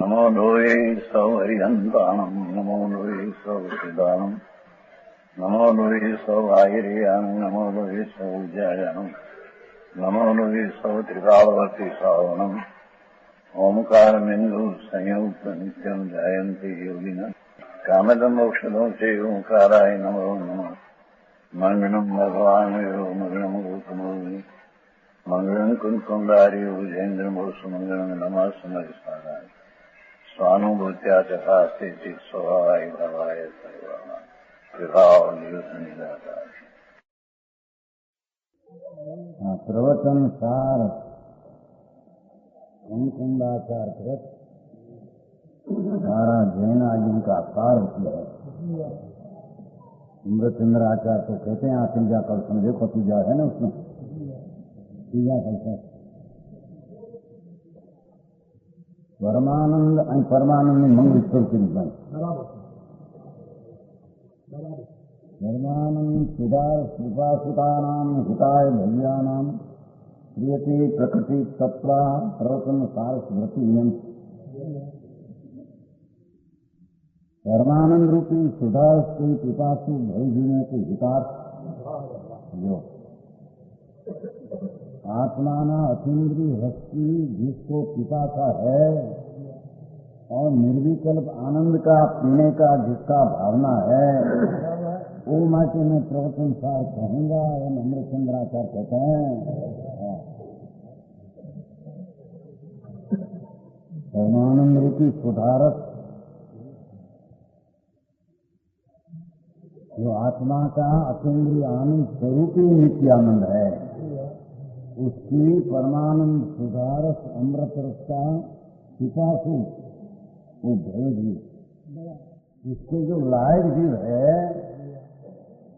नमो लोये सौहरिहन्ताणम् नमो लोये सौहृदानम् नमो लोये सौभागिर्यानम् नमो लोये सौज्यायानम् नमो लोये सौत्रिकालवर्ति सावनम् ओंकारमिन्दु संयुक्त नित्यम् जायन्ति योगिनः कामदम् मोक्षदम् च ओंकाराय नमो नमः मंगलम् भगवान् मंगलम् गौतमोऽग्नि मंगलम् कुन्कुण्डार्यो विजेन्द्रमोऽस्तु मंगलम् नमः समयसाराय स्वानुभूत्या चकास्ते स्वभावाय भावाय सर्वाः विभावनिदाताय। प्रवचन सार कुंकुंडाचार कृत सारा जैन आदि का सार है। अमृतचंद्र आचार्य तो कहते हैं तीजा कल्पन देखो, तीजा है ना उसमें, तीजा कल्पन परमानंद और परमानंद मंगल स्वर परमानंद सुधार कृपासुतानाम हिताय भव्यानाम प्रियते प्रकृति तत्वा प्रवचन सार स्मृति। परमानंद रूपी सुधार से कृपासु भयजीवों के हितार्थ जो आत्माना अतीन्द्रिय हस्ती जिसको पिपासा है और निर्विकल्प आनंद का पीने का जिसका भावना है, वो माटे में प्रवचन सार कहूंगा। अमृतचंद्राचार्य कहते हैं परमानंद रूपी सुधारक जो आत्मा का अतीन्द्रिय आनंद स्वरूप ही नित्यानंद है, उसकी परमानंद सुधारक अमृत रस का पिपासु वो भय जीव, इसके जो लायक जीव है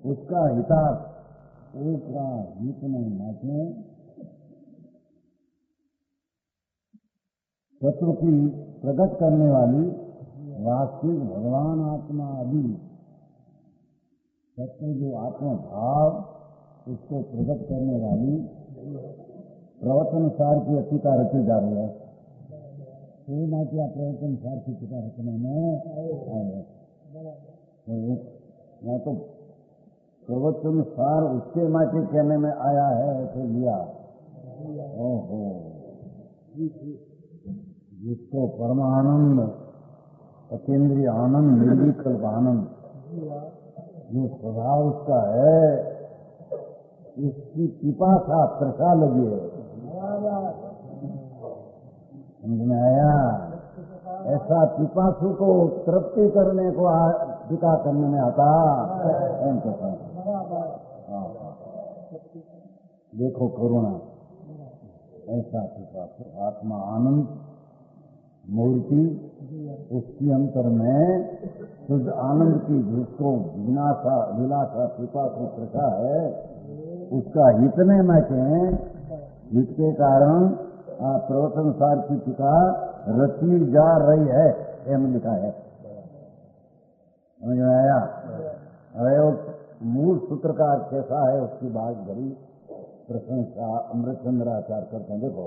उसका हितार्थ उसका हित में नाचे तत्व की प्रकट करने वाली वास्तविक भगवान आत्मा आदि तत्व जो आत्मा भाव उसको प्रकट करने वाली प्रवचन सार की अतिता रची जा रही है। तो मात्या प्रवचन सार की अतिता रचना में आए या तो प्रवचन सार उसके माटे कहने में आया है ऐसे लिया। ओहो, जिसको परमानंद अतीन्द्रिय आनंद निर्विकल्प आनंद जो स्वभाव उसका है, इसकी पिपासा तृषा लगी है। समझ में आया? ऐसा पिपासु को तृप्ति करने को पिता करने में आता। देखो करुणा, ऐसा पिपासु आत्मा आनंद मूर्ति उसकी अंतर में शुद्ध आनंद की जिसको विलासा पिपासु तृषा है, उसका हित में मैचे जिसके कारण प्रवचन सार की टीका रची जा रही है, एम लिखा है। समझ में आया? मूल सूत्रकार कैसा है उसकी बात बड़ी प्रशंसा अमृतचंद्राचार्य करते हैं। देखो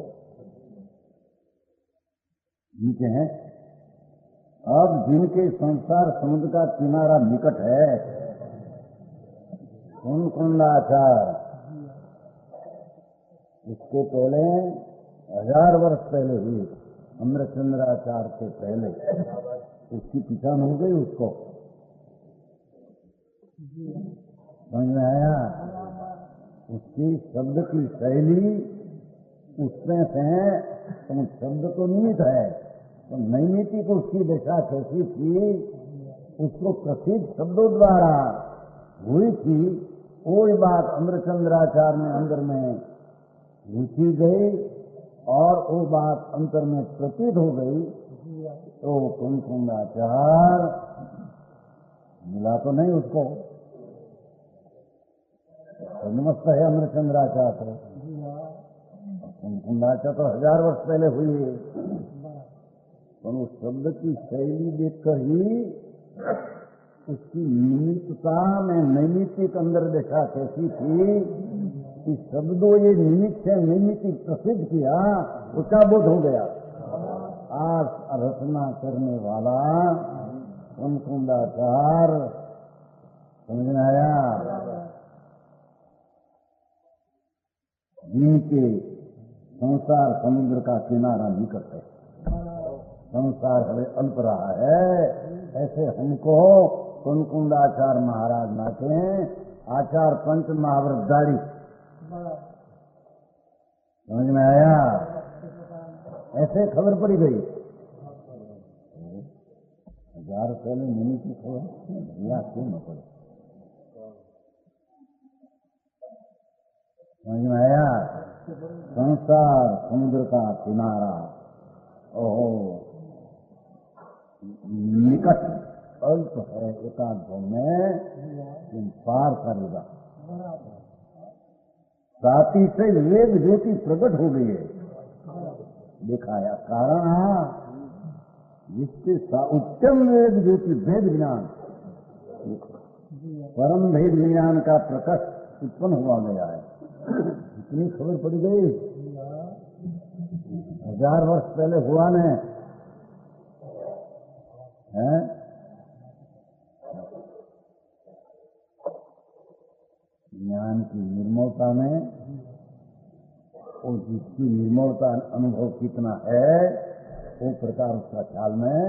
नीचे हैं, अब जिनके संसार समुद्र का किनारा निकट है, कुंकुंडाचार्य उसके पहले 1000 वर्ष पहले हुई, अमृतचंद्राचार्य के पहले उसकी पहचान हो गई उसको। समझ में आया? उसकी शब्द की शैली उसमें से तो शब्द तो नियत है, तो नैमित्तिक को उसकी दिशा कैसी थी, उसको प्रसिद्ध शब्दों द्वारा हुई थी, कोई बात अमृतचंद्राचार्य ने अंदर में रुचि गई और वो बात अंतर में प्रतीत हो गई, तो कुंकुंडाचार्य मिला तो नहीं उसको। नमस्त है अमृतचंद्राचार्य तो कुंकुंडाचार्य तो 1000 वर्ष पहले हुई है, पर उस शब्द की शैली देखकर ही उसकी निमित्तता में नैमित्तिक अंदर देखा कैसी थी कि शब्दों ये निमित्त से नैमित्तिक प्रसिद्ध किया, उसका बोध हो गया। आस रचना करने वाला कुंकुंडाचार, समझ में आया? जिनके संसार समुद्र का किनारा नहीं करते, संसार हमें अल्प रहा है, ऐसे हमको कुंकुंडाचार महाराज नाते आचार पंच महाव्रतधारी, समझ में आया? ऐसे खबर पड़ी गई। 1000 पहले मुनि की खबर या क्यों न पड़े, समझ में आया? संसार समुद्र का किनारा, ओहो निकट अल्प है, एकाध भाव में तुम पार करेगा। साथ ही से वेद ज्योति प्रकट हो गई है, दिखाया कारण जिसके उत्तम वेद ज्योति भेद ज्ञान, परम भेद ज्ञान का प्रकट उत्पन्न हुआ गया है। इतनी खबर पड़ी गई, 1000 वर्ष पहले हुआ ने है। ज्ञान की निर्मलता में और जिसकी निर्मलता अनुभव कितना है वो प्रकार उसका ख्याल में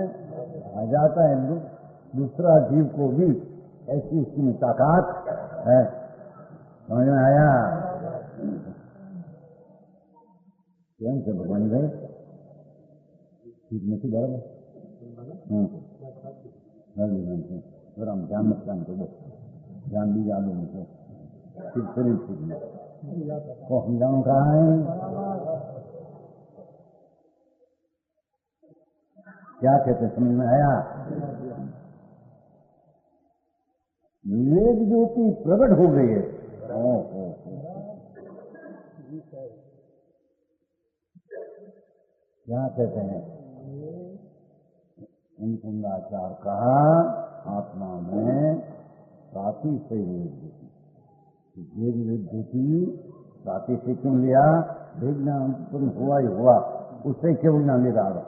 आ जाता है। दूसरा जीव को भी ऐसी उसकी ताकत है, समझ में आया? स्वयं से भगवान गए ठीक नहीं बराबर हम ध्यान मत ध्यान दी जादू मुझे फिर शरीर सीखने को हम जानो कहा है। क्या कहते समझ में आया? वेद ज्योति प्रकट हो गई है। क्या कहते हैं? कुंकुंडाचार कहा आत्मा में साथी से वेद ज्योति साथी से क्यों लिया? विज्ञान उत्पन्न हुआ ही हुआ, उससे क्यों विज्ञान ले रहा?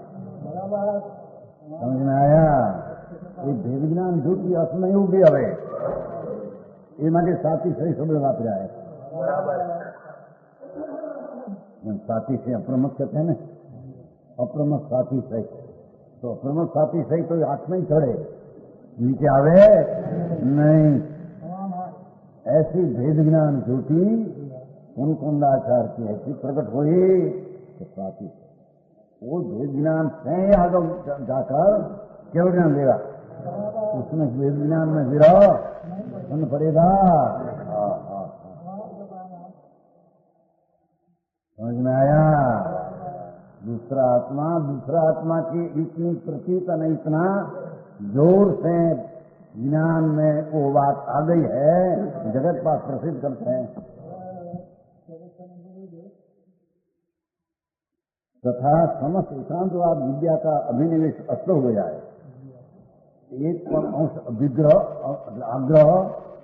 समझ में आया? ये भेद ज्ञान ज्योति असम नहीं होगी हवे ये माटे साथी सही सब वापरा है। साथी से अप्रमत कहते हैं ना, अप्रमत साथी सही, तो अप्रमत साथी सही तो हाथ में ही चढ़े नीचे आवे नहीं। ऐसी भेद ज्ञान ज्योति कुंकुंडाचार की ऐसी प्रकट हुई तो साथी वो भेद ज्ञान से आगे जाकर केवल ज्ञान लेगा, उसमें वेद ज्ञान में गिरा सुन पड़ेगा। समझ में आया? दूसरा आत्मा की इतनी प्रतीत न इतना जोर से ज्ञान में वो बात आ गई है, जगत पास प्रसिद्ध करते हैं। तथा समस्त एकांतवाद विद्या का अभिनिवेश अस्त हो गया है। एक अंश विग्रह आग्रह,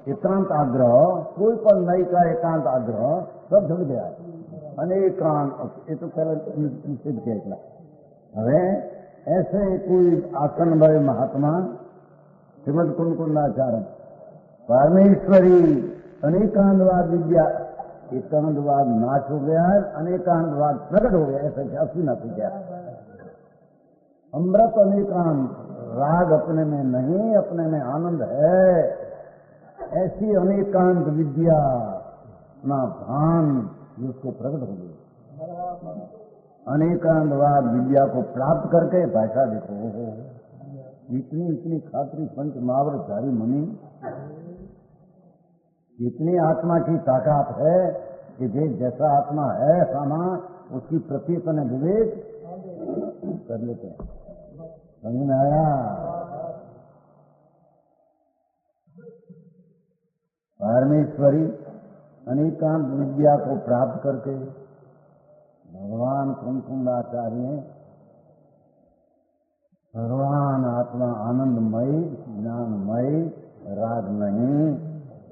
एकांत आग्रह, कोई पर नई का एकांत आग्रह सब झड़ गया है। अनेकांत ये तो पहले निषेध किया। હવે ऐसे कोई आसन भय महात्मा श्रीमद कुंकुंडाचार्य परमेश्वरी अनेकांतवाद विद्या, एकांतवाद नाश हो गया है, अनेकांतवाद प्रकट हो गया, ऐसा शास्त्री न गया। अमृत अनेकांत, राग अपने में नहीं, अपने में आनंद है, ऐसी अनेकांत विद्या अपना भान जिसको प्रकट हो गई। अनेकांतवाद विद्या को प्राप्त करके बैठा देखो, इतनी खातरी पंच महाव्रतधारी मुनि, इतनी आत्मा की ताकत है कि जैसा आत्मा है सामा उसकी प्रतीतन विवेक कर लेते हैं। समझ में आया? परमेश्वरी अनेकांत विद्या को प्राप्त करके भगवान कुंकुंडाचार्य भगवान आत्मा आनंदमयी ज्ञानमयी राग नहीं,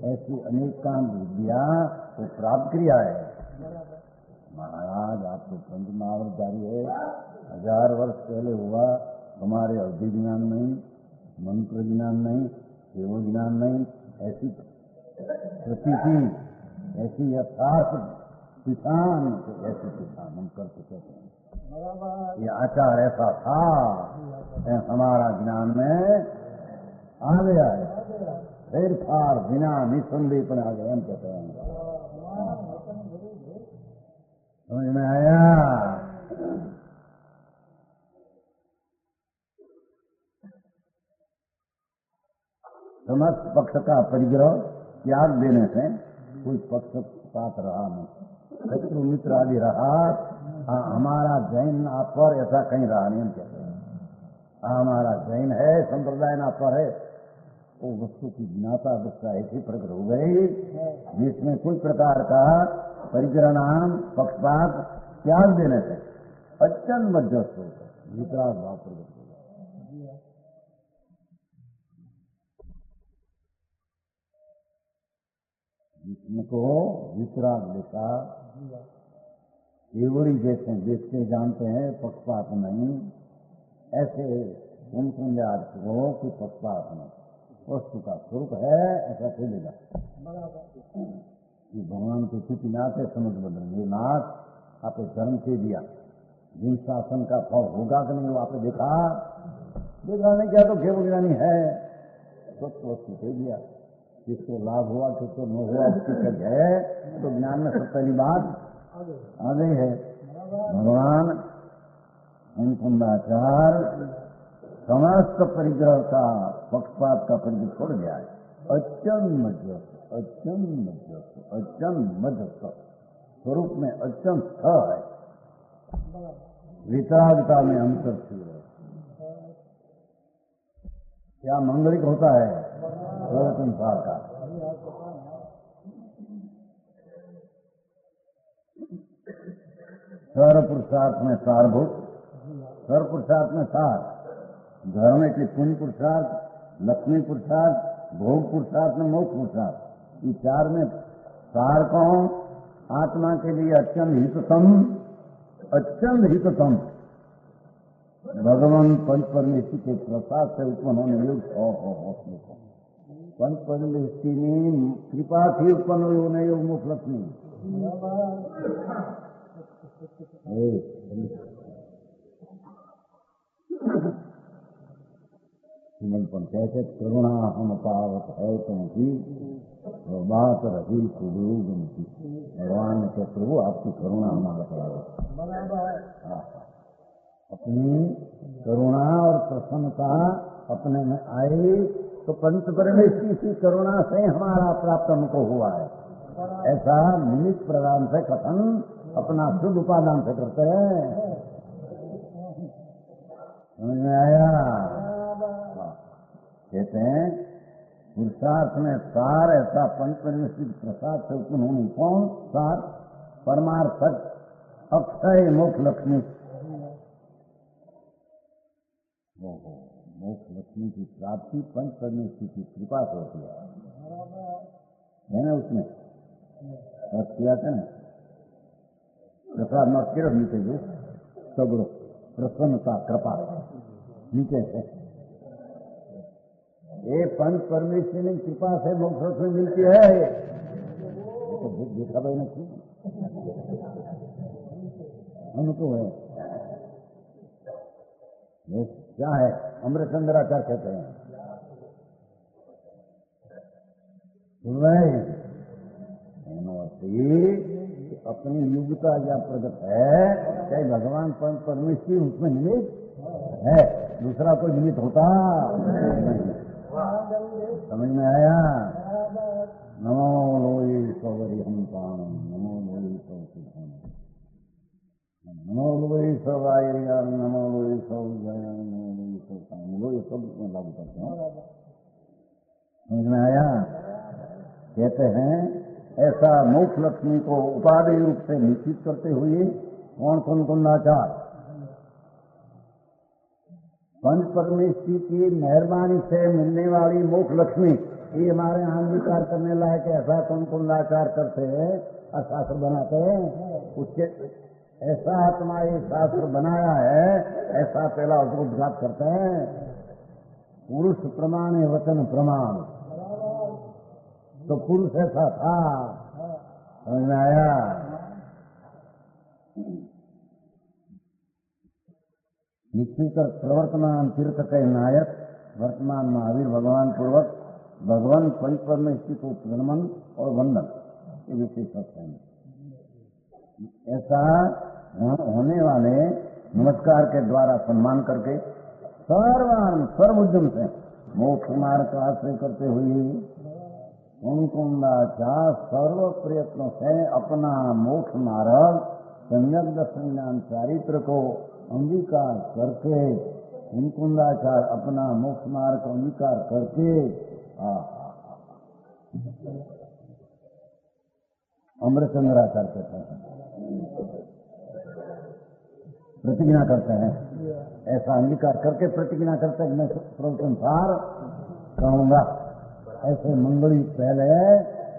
ऐसी अनेकांत विद्या को प्राप्त किया है। महाराज आप तो पंच महाव्रतधारी है, 1000 वर्ष पहले हुआ, हमारे अवधि ज्ञान नहीं, मंत्र ज्ञान नहीं, केवल ज्ञान नहीं, ऐसी प्रतीति, ऐसी यथार्थ किसान, ऐसी किसान हम करते कहते हैं। ये आचार ऐसा था, हमारा ज्ञान में आ गया है, फिर फार बिना निसंदेह पर आ गए हम कहते हैं। समझ में आया? समस्त पक्ष का परिग्रह त्याग देने से कोई पक्षपात रहा नहीं, शत्रु मित्र आदि रहा। हमारा जैन आप पर ऐसा कहीं रहा नहीं हम कहते हैं। हमारा जैन है, संप्रदाय ना पर है, वो वस्तु की ज्ञाता दृष्टा ऐसी प्रकट हो गई जिसमें कोई प्रकार का परिग्रह नाम पक्षपात त्याग देने से अत्यंत मध्यस्थ होकर वितराग भाव प्रकट हो गया। जिसको वितराग देखा, केवड़ी जैसे देखते जानते हैं, पक्षपात नहीं, ऐसे उन संज्ञात को कि पक्षपात नहीं, वस्तु का स्वरूप है ऐसा कहेगा कि भगवान के कुछ नाते समझ बदलेंगे। नाथ आपने धर्म के दिया, जिन शासन का फल होगा कि नहीं वो आपने देखा नहीं क्या, तो केवल ज्ञानी है, स्वच्छ वस्तु दे दिया, किसको लाभ हुआ किसको न हुआ उसकी क्या है, तो ज्ञान में सब पहली बात आ गई है। भगवान अनुकुंदाचार समस्त परिग्रह का पक्षपात का परिग्रह छोड़ गया है, अत्यंत मध्यस्थ, अत्यंत मध्यस्थ, अत्यंत मध्यस्थ स्वरूप में अत्यंत स्थ है, वितरागता में अंतर है। क्या मंगलिक होता है संसार का, सर्व पुरुषार्थ में सारभूत, सर्व पुरुषार्थ में सार, धर्म के पुण्य पुरुषार्थ, लक्ष्मी पुरुषार्थ, भोग पुरुषार्थ में मोक्ष पुरुषार्थ, ये चार में सार कौन? आत्मा के लिए अत्यंत हिततम, अत्यंत हिततम भगवान पंच परमेश्वर के प्रसाद से उत्पन्न होने योग पंच परमेश्वर ની કૃપાથી ઉત્પન્ન હોને योग મોક્ષ લક્ષ્મી પણ કહે છે કરુણા હમ પાવત है तुमकी बात रही सुदूरगमती। भगवान ने कहा प्रभु आपकी करुणा हमारा पावत, अपनी करुणा और प्रसन्नता अपने में आई तो पंच परमेश्वर की करुणा से हमारा प्राप्त हमको हुआ है, ऐसा निमित्त प्रदान से कथन अपना शुद्ध उपादान से करते हैं। समझ में आया? कहते हैं पुरुषार्थ में सार ऐसा पंच परमेश्वर प्रसाद से उत्पन्न होने कौन सार? परमार्थ अक्षय मोक्ष लक्ष्मी। मोक्ष लक्ष्मी की प्राप्ति पंच परमेश्वर की कृपा से होती है ना, उसमें किया था ना प्रसाद न सिर्फ नीचे जो सगुण प्रसन्नता कृपा नीचे है, ये पंच परमेश्वर की कृपा से मोक्ष लक्ष्मी मिलती है। तो देखा भाई ना क्यों हमको है क्या है, अमृतचंद्राचार्य कहते हैं अपनी युगता या प्रगट है, चाहे भगवान पंच परमेश्वर उसमें निमित्त है, दूसरा कोई निमित्त होता नहीं। समझ में आया? नमो लोई सौवरी हम पाणम, नमो लोई सौसिधान, नमो लोई सवायरिया, नमो लोई सौजया, नमो लोई सौकान, लोई सब में लागू करते हैं। समझ में आया? कहते हैं ऐसा मोक्ष लक्ष्मी को उपादेय रूप से निश्चित करते हुए कौन कौन कुंदाचार पंच परमेश्वर की मेहरबानी से मिलने वाली मोक्ष लक्ष्मी, ये हमारे यहाँ अंगीकार करने लायक ऐसा कौन कुंदाचार करते हैं और शास्त्र बनाते हैं, उसके ऐसा आत्मा ये शास्त्र बनाया है, ऐसा पहला उद्घात करते हैं। पुरुष प्रमाण है, वचन प्रमाण। तो पुरुष ऐसा था, समझ में आया। निश्चिकर प्रवर्तमान तीर्थ के नायक वर्तमान महावीर भगवान पूर्वक भगवान परिपर में स्थित उत्क्रमण और वंदन ये विशेष है। ऐसा होने वाले नमस्कार के द्वारा सम्मान करके सर्व उद्यम से मोक्ष मार्ग का आश्रय करते हुए कुंकुंदाचार सर्व प्रयत्नों से अपना मोक्ष मार्ग सम्यक दर्शन ज्ञान चारित्र को अंगीकार करके कुंकुंदाचार अपना मोक्ष मार्ग को अंगीकार करके अमृतचंद्राचार कहते हैं, प्रतिज्ञा करते हैं। ऐसा अंगीकार करके प्रतिज्ञा करते हैं, मैं सर्वसंसार कहूंगा। ऐसे मंगली पहले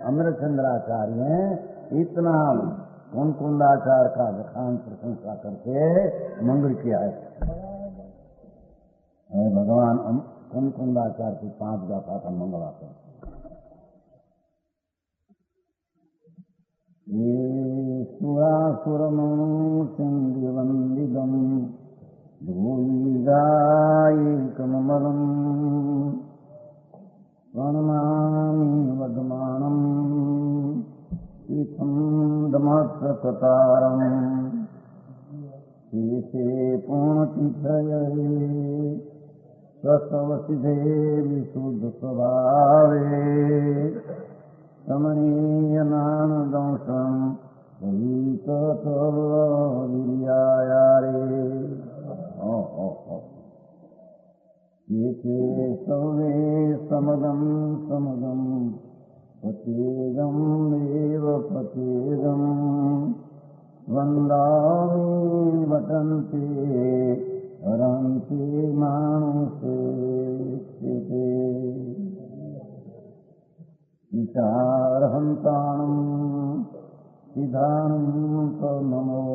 अमृतचंद्राचार्य इतना कुंकुंदाचार का विखान प्रशंसा करके मंगल किया है। भगवान कुंकुंदाचार की 5 गाथा का मंगल आते हैं। ये सुरासुरमूर्तिवंदिदम भूयिगायकमलम प्रणमामि वदमानम तीर्थम दमत्रकतारम शेषे पूर्णतीर्थये स्वस्वसिधे विशुद्ध स्वभावे समनीयनानदंशं वीर्यायारे एके सर्वे समदं पतेगं देव पतेगं वन्दामि वटन्ते हरन्ति मानुषे विचारहन्ताणं सिद्धानं नमो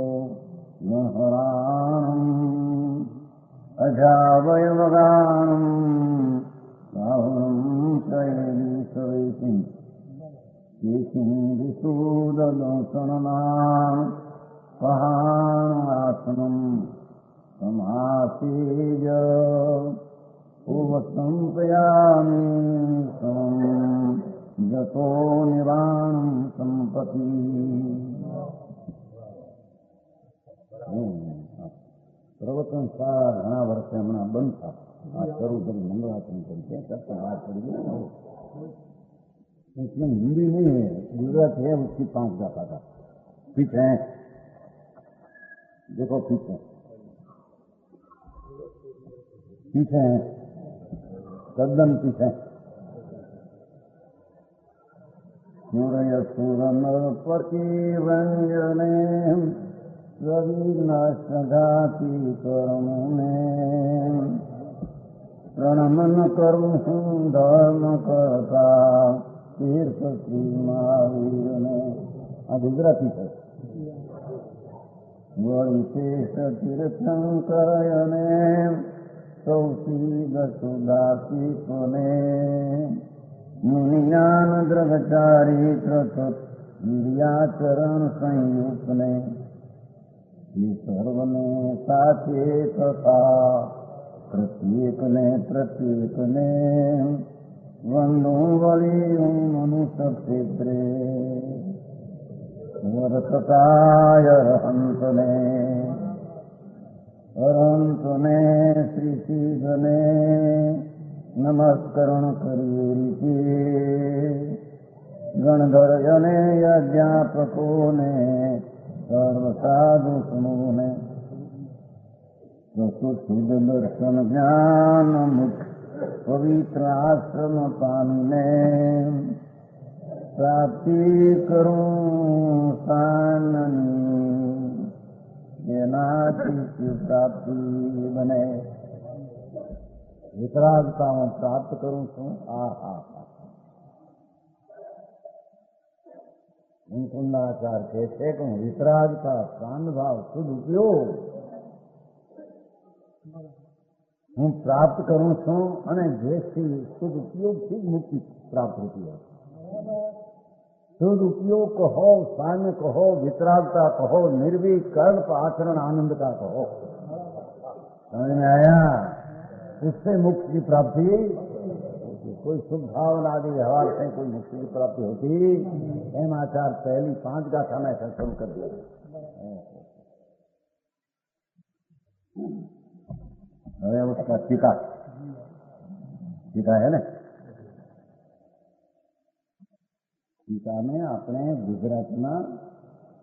गणहराणम् अजावयवगानं राहुलं त्रयीशवेशं केशिं विशूदलोचनां पहाणासनं समासेय उपसंपयामि समं जतो निवाणं संपत्ति। प्रवचन सारा घना वर्ष हमारा बंद था। आज करूँ जब मंगलाचरण करते हैं तब तो बात करेंगे। इसमें हिंदी नहीं है, गुजरात है, उसकी 5 गाथा था। पीछे देखो, पीछे तद्दन पीछे सूर्य सुरनरपति व्यंजने रविनाशघाती कर्मुने प्रणमन करूं धर्म करता तीर्थ श्री महावीर ने। गुजराती है। विशेष तीर्थंकरयने सौशील सुदासी कोने मुनियान द्रगचारित्र वीर्याचरण संयुक्त ने सर्वने साचे तथा प्रत्येक ने वंदो बलि मनुष्य क्षेत्रे वर्तताय अरहंतने श्री सीधने नमस्करण करी गणधरजने यज्ञापको ने सर्व साधु समूह ने शुद्ध दर्शन ज्ञान मुक्त पवित्र आश्रम पाने प्राप्ति करूं साननी नाची की प्राप्ति बने विकरागता प्राप्त करूं छू। मुकुंदाचार्य कहते कि वितराग का प्राण भाव शुद्ध उपयोग હું પ્રાપ્ત કરું છું અને જેથી શુદ્ધ ઉપયોગથી જ મુક્તિ પ્રાપ્ત હોતી है। शुद्ध उपयोग कहो, साम्य कहो, वितरागता कहो, निर्विकल्प आचरण आनंद का कहो, समझ में आया? उससे मुक्ति की प्राप्ति होती। कोई शुभ भावना आदि व्यवहार से कोई मुक्ति की प्राप्ति होती। एम आचार पहली 5 गाथा में ऐसा शुरू कर दिया। હવે उसका टीका है ना, टीका में आपने गुजरात में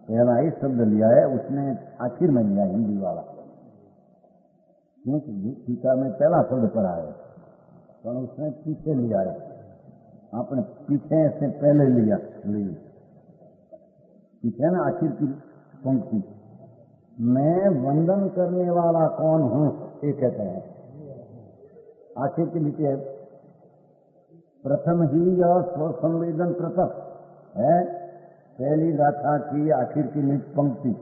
पहला ही शब्द लिया है, उसने आखिर में लिया हिंदी वाला, क्योंकि टीका में पहला शब्द पढ़ा है पर उसने पीछे लिया है, आपने पीछे से पहले लिया पीछे ना आखिर की पंक्ति, मैं वंदन करने वाला कौन हूं, ये कहते हैं। आखिर की लिखी है प्रथम ही और स्वसंवेदन पृथक है, पहली गाथा की आखिर की पंक्ति,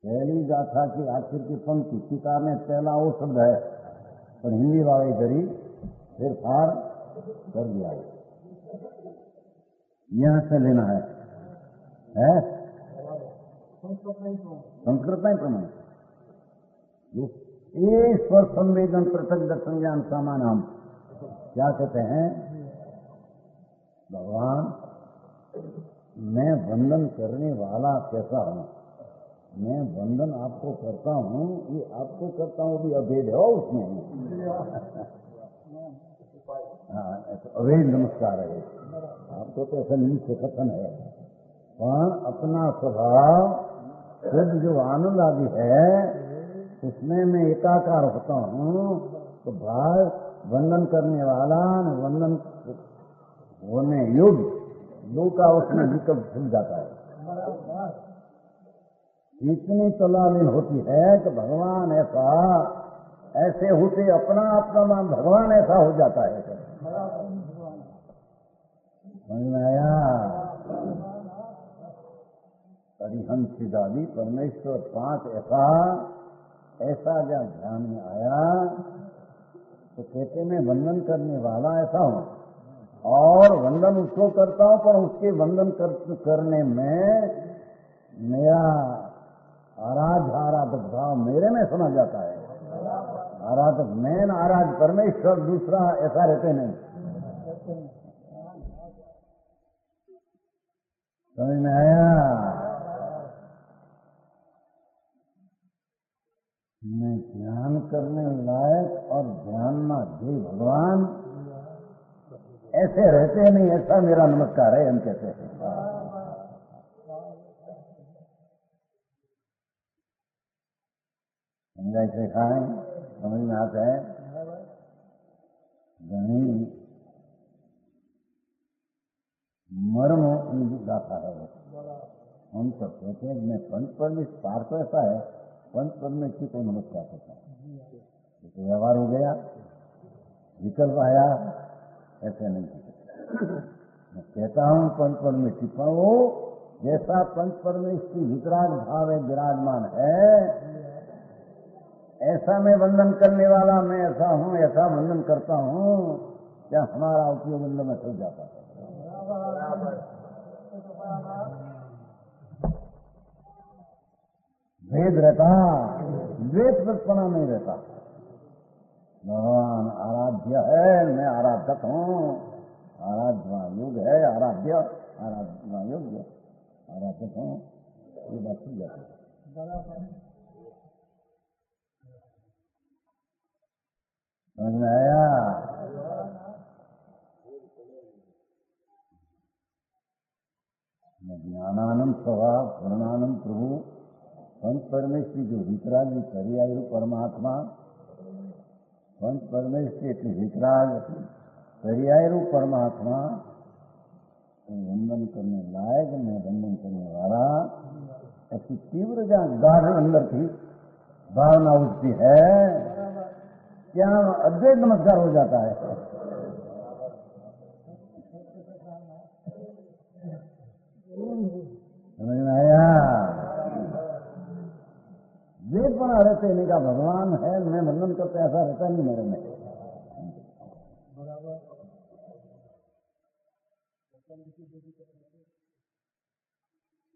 पहली गाथा की आखिर की पंक्ति टीका में पहला वो शब्द है, पर हिंदी वाले करी फिर फार कर दिया है, यहां से लेना है संस्कृत में प्रमाण ये स्वर संवेदन पृथक दर्शन ज्ञान सामान हम क्या कहते हैं, भगवान मैं वंदन करने वाला कैसा हूं, मैं वंदन आपको करता हूं, ये आपको करता हूं भी अभेद है उसमें हाँ अभेद नमस्कार है, आपको तो ऐसा नीचे कथन है, पर अपना स्वभाव शुद्ध जो आनंद आदि है उसमें मैं एकाकार होता हूँ, तो भाई वंदन करने वाला न वंदन होने योग्य दो का उसमें विकल्प खुल जाता है। इतनी तलालीन होती है कि भगवान ऐसे होते अपना अपना नाम भगवान ऐसा हो जाता है। समझ में आया? हरिहंसिदादि परमेश्वर 5 ऐसा जब ध्यान में आया तो कहते मैं वंदन करने वाला ऐसा हूं, और वंदन उसको करता हूं, पर उसके वंदन करने में मेरा आराधक भाव मेरे में समझ जाता है। आराधक मैं न आराध परमेश्वर दूसरा ऐसा रहते नहीं। समझ में आया? मैं ध्यान करने लायक और ध्यान में जय भगवान ऐसे रहते नहीं, ऐसा मेरा नमस्कार है, हम कहते हैं। समझा इसे खाएं, समझ में आता है? घनी मर्म उनकी गाथा है। हम सब कहते हैं मैं पंच परमेश्वर पार तो ऐसा है, पंच परमेश्वर को नमस्कार करता हूँ, तो व्यवहार हो गया, विकल्प आया, ऐसे नहीं मैं कहता हूँ पंच परमेश्वर, पर वो जैसा पंच परमेश्वर वितराग भाव है विराजमान है, ऐसा मैं वंदन करने वाला मैं ऐसा हूँ, ऐसा वंदन करता हूँ, क्या हमारा उपयोग अंदर में चल जाता है। भेद रहता, द्वेष वृत्पना नहीं रहता। भगवान आराध्य है, मैं आराधक हूँ, आराधना योग्य है, आराध्य आराधना योग्य आराधक हूँ, ये बात ठीक है। समझ में आया? ज्ञानानंद स्वभाव पूर्णानंद प्रभु पंच परमेश्वर जो वितराग पर्यायु परमात्मा, पंच परमेश्वर के वितराग पर्यायु परमात्मा वंदन करने लायक, मैं वंदन करने वाला, ऐसी तीव्र जहाँ गाढ़ अंदर की भावना उठती है, क्या अद्वैत नमस्कार हो जाता है। अस्थिपना रहते नहीं का भगवान है, मैं वंदन करते, ऐसा रहता नहीं मेरे में।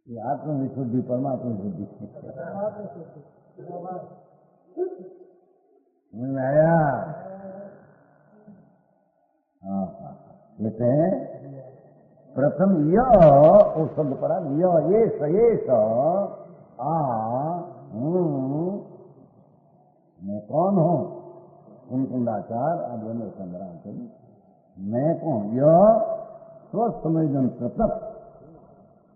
ये आत्म विशुद्धि, परमात्मा विशुद्धि समझ में आया? हाँ हाँ, कहते हैं प्रथम यह, वो शब्द पड़ा यह, ये आ हूँ, मैं कौन हूँ? कुंकुंडाचार आद्यन्द्र चंद्रांचल, मैं कौन? यह स्वसमयजन प्रत्यक्ष,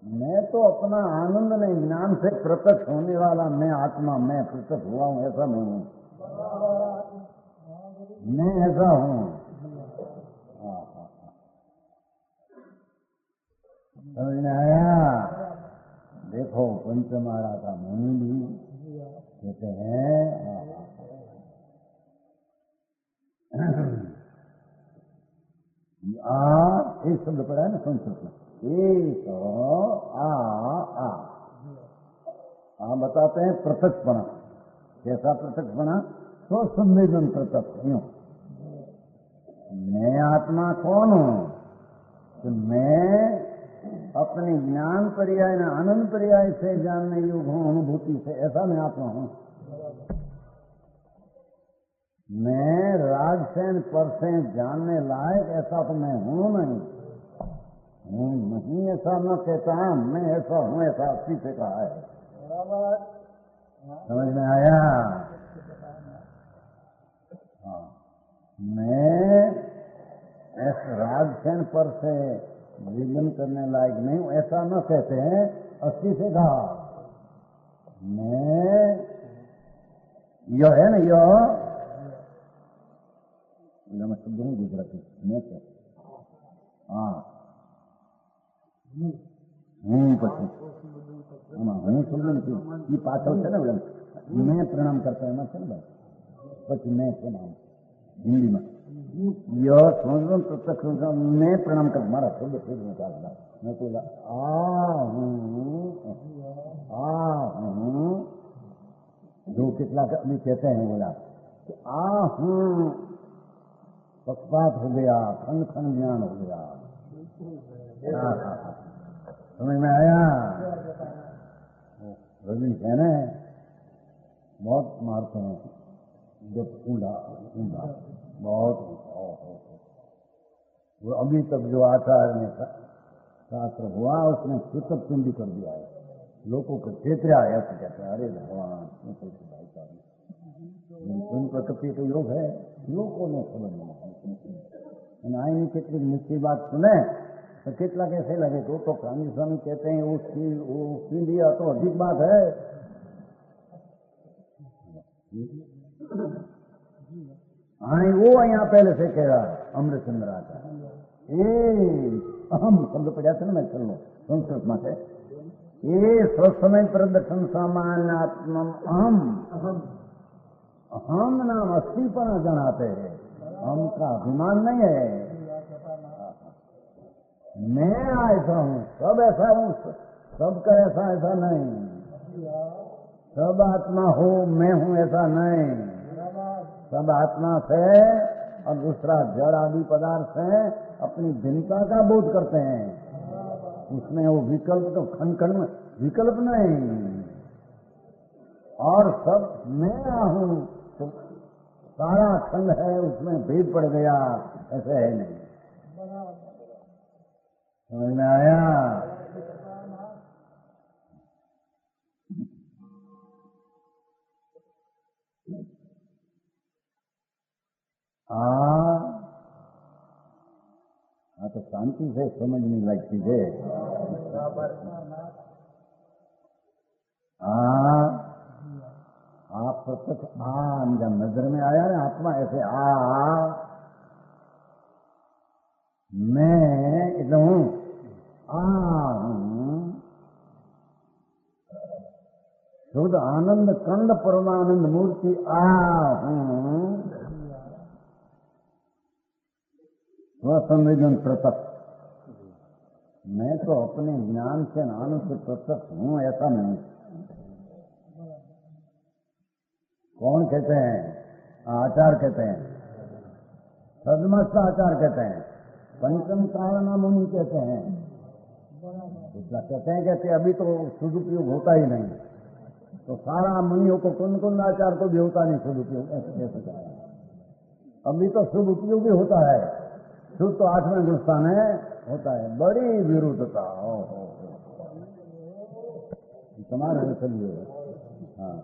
मैं तो अपना आनंद नहीं, ज्ञान से प्रत्यक्ष होने वाला मैं आत्मा, मैं प्रत्यक्ष हुआ हूँ, ऐसा नहीं हूँ, मैं ऐसा हूँ। समझ में आया? देखो पंचमारा का मुनि भी कहते हैं, एक शब्द पड़ा है ना संस्कृत में, एक आ बताते हैं पृथकपना। कैसा पृथकपना? तो संवेदन पृथक यूं, मैं आत्मा कौन हूं? तो मैं अपने ज्ञान पर्याय न आनंद पर्याय से जानने योग्य हूं, अनुभूति से, ऐसा मैं आत्मा हूं। मैं राग से पर से जानने लायक ऐसा तो मैं हूं नहीं, ऐसा न कहता, मैं ऐसा हूं, ऐसा अस्सी से कहा है। समझ में आया? हाँ, मैं ऐसा राग से पर से विलन करने लायक नहीं हूं, ऐसा न कहते हैं, अस्सी से कहा। मैं यह है ना, यह शब्द नहीं गुजराती मैं क्या, हाँ પછી હું શબ્દ નથી, એ પાછળ છે ને મેં પ્રણામ કરતા એમાં છે ને ભાઈ, પછી મેં છે ને हिंदीમાં यह समझ प्रत्यक्ष मैं प्रणाम कर, मारा शब्द फिर निकालना, मैं तो हूँ जो कितना भी कहते हैं, बोला हूँ पक्षपात हो गया, खंड खंड ज्ञान हो गया। समझ में आया? रजनी कहने बहुत मारते हैं जब ऊंधा ऊंधा बहुत, वो अभी तक जो आचार्य ने शास्त्र हुआ उसने पृथक चुंडी कर दिया है, लोगों को क्षेत्रा है, ऐसे कहते हैं, अरे भगवान भाई साहब प्रकृति का योग है, लोगों ने खबर नहीं। आई कितनी निश्चित बात सुने तो कितना कैसे लगे, तो गांधी स्वामी कहते हैं उसकी लिया तो अधिक बात है। हाँ, वो यहाँ पहले से कह रहा अमृतचंद्र आचार्य, अहम शब्द पढ़ा था ना, मैं चल लो संस्कृत में से, ये स्वसमय प्रदर्शन सामान्यात्म अहम नाम अस्थिपना जनाते हैं, हम का अभिमान नहीं है, मैं ऐसा हूँ, सब ऐसा हूँ, सबका ऐसा नहीं, सब आत्मा हो, मैं हूँ ऐसा नहीं, सब आत्मा से और दूसरा जड़ आदि पदार्थ से अपनी भिन्नता का बोध करते हैं, उसमें वो विकल्प तो खंड खंड में विकल्प नहीं, और सब मैं हूँ तो सारा खंड है उसमें भेद पड़ गया, ऐसे है नहीं। समझ में आया? हाँ तो शांति से समझने लायक चीज है। आप प्रत्यक्ष जब नजर में आया ना आत्मा ऐसे मैं एकदम हूँ, शुद्ध आनंद कंद परमानंद मूर्ति हूँ, स्वसंवेदन प्रत्यक्ष, मैं तो अपने ज्ञान से आनंद से प्रत्यक्ष हूँ, ऐसा नहीं। कौन कहते हैं? आचार कहते हैं, सदमस्त आचार कहते हैं, पंचम कारणा मुनि कहते हैं। कहते हैं कहते अभी तो सदुपयोग होता ही नहीं, तो सारा मुनियों को कुंद आचार को भी होता नहीं सदुपयोग, ऐसे कैसे कहते हैं? अभी तो शुभ उपयोग ही होता है, शुभ तो 8वें गुणस्थान है होता है। बड़ी विरुद्धता हो तुम्हारे चलिए। हाँ,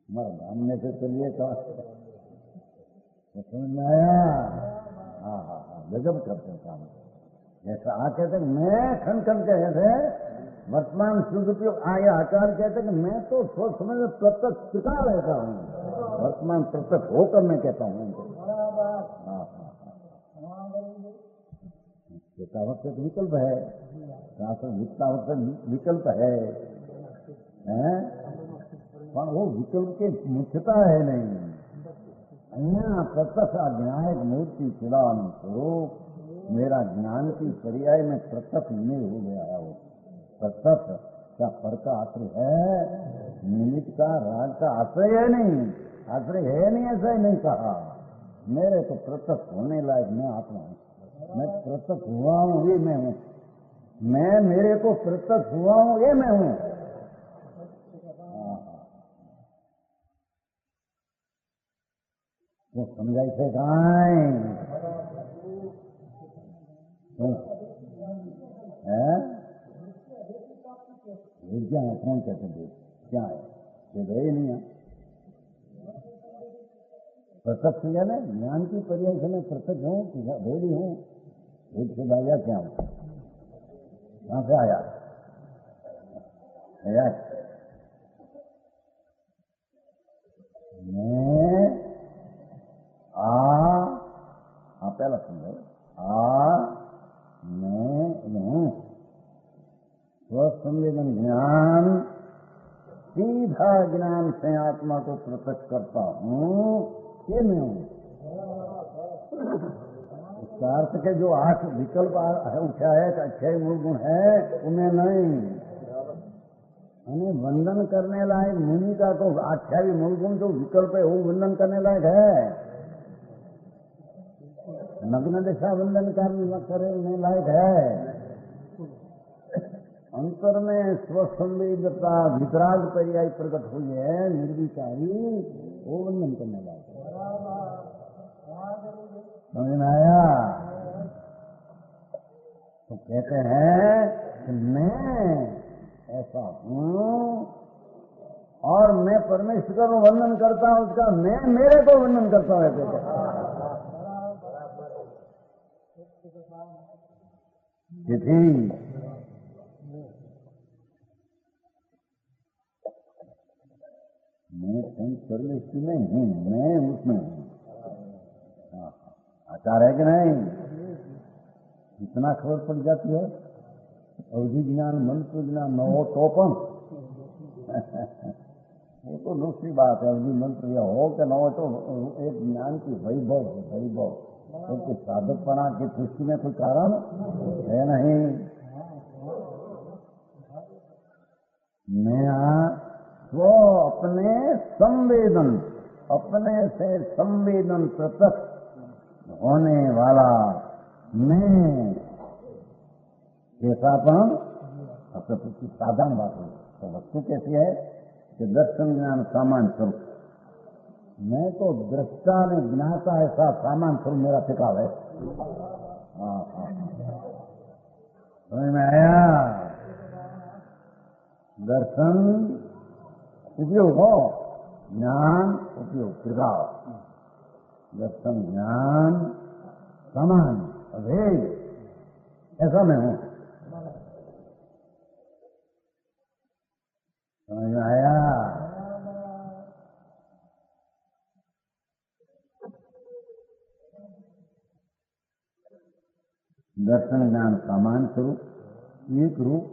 हमारा ब्राह्मण से चलिए तो समझ में आया? हाँ हाँ हाँ, गजब करते हैं काम। जैसा आ कहते मैं खन कहते वर्तमान शुद्ध उपयोग आया आचार कहते कि मैं तो सोच समझ में प्रत्यक्ष टिका रहता हूँ, वर्तमान प्रत्यक्ष होकर मैं कहता हूँ। हाँ हाँ हाँ, विकल्प है, विकल्प है, पर वो विकल्प की मुख्यता है नहीं। अन्य प्रत्यक्ष अज्ञायक मूर्ति चिदान स्वरूप मेरा ज्ञान की पर्याय में प्रत्यक्ष नहीं हो गया है। वो प्रत्यक्ष का फर का आश्रय है, निमित्त का राग का आश्रय है नहीं, आश्रय है नहीं, ऐसा ही नहीं कहा। मेरे तो प्रत्यक्ष होने लायक मैं आत्मा हूँ, मैं प्रत्यक्ष हुआ हूँ ये मैं हूँ, मैं मेरे को प्रत्यक्ष हुआ हूँ ये मैं हूँ। वो समझाई थे गाय क्या है? कौन कहते हैं क्या है? ये गए नहीं है प्रत्यक्ष है ना, ज्ञान की पर्याय से मैं प्रत्यक्ष हूँ, भेदी हूँ, भेद से आया क्या हूँ? कहां से आया? मैं पहला समझो, मैं हूँ स्वसंवेदन ज्ञान, सीधा ज्ञान से आत्मा को प्रत्यक्ष करता हूँ, ये मैं हूँ। इसका अर्थ के जो 8 विकल्प उठा है, 6 मूल गुण है, उन्हें नहीं। हमें वंदन करने लायक मुनि का तो 28 मूल गुण जो विकल्प है वो वंदन करने लायक है। नग्न दिशा वंदन करने लायक है। अंतर में स्वसंवेदता वितराग पर्याय प्रकट हुई है, निर्विकारी, वो वंदन करने लायक है। समझ में आया? तो कहते हैं कि मैं ऐसा हूँ और मैं परमेश्वर को वंदन करता हूँ, उसका मैं मेरे को वंदन करता हूँ, ऐसे कहता हूँ। मैं परमेश्वर में हूँ, मैं उसमें हूँ। आचार है कि नहीं? इतना खबर पड़ जाती है। अवधि ज्ञान, मंत्र ज्ञान न हो तो पण वो तो दूसरी बात है। अवधि मंत्र या हो कि न हो तो एक ज्ञान की वैभव है, वैभव। क्योंकि साधकपना की पुष्टि में कोई कारण है नहीं। मैं वो अपने संवेदन, अपने से संवेदन प्रत्यक्ष होने वाला मैं कैसापन अपने साधारण बात है। तो वस्तु कैसी है कि दर्शन ज्ञान सामान्य स्वरूप, मैं तो दृष्टा ने ज्ञाता ऐसा सामान्य स्वरूप मेरा टिकाव है। समझ में आया? दर्शन उपयोग हो, ज्ञान उपयोग, टिकाव। दर्शन ज्ञान समान अभेद, ऐसा मैं हूं। समझ में आया? दर्शन ज्ञान समान स्वरूप, एक रूप,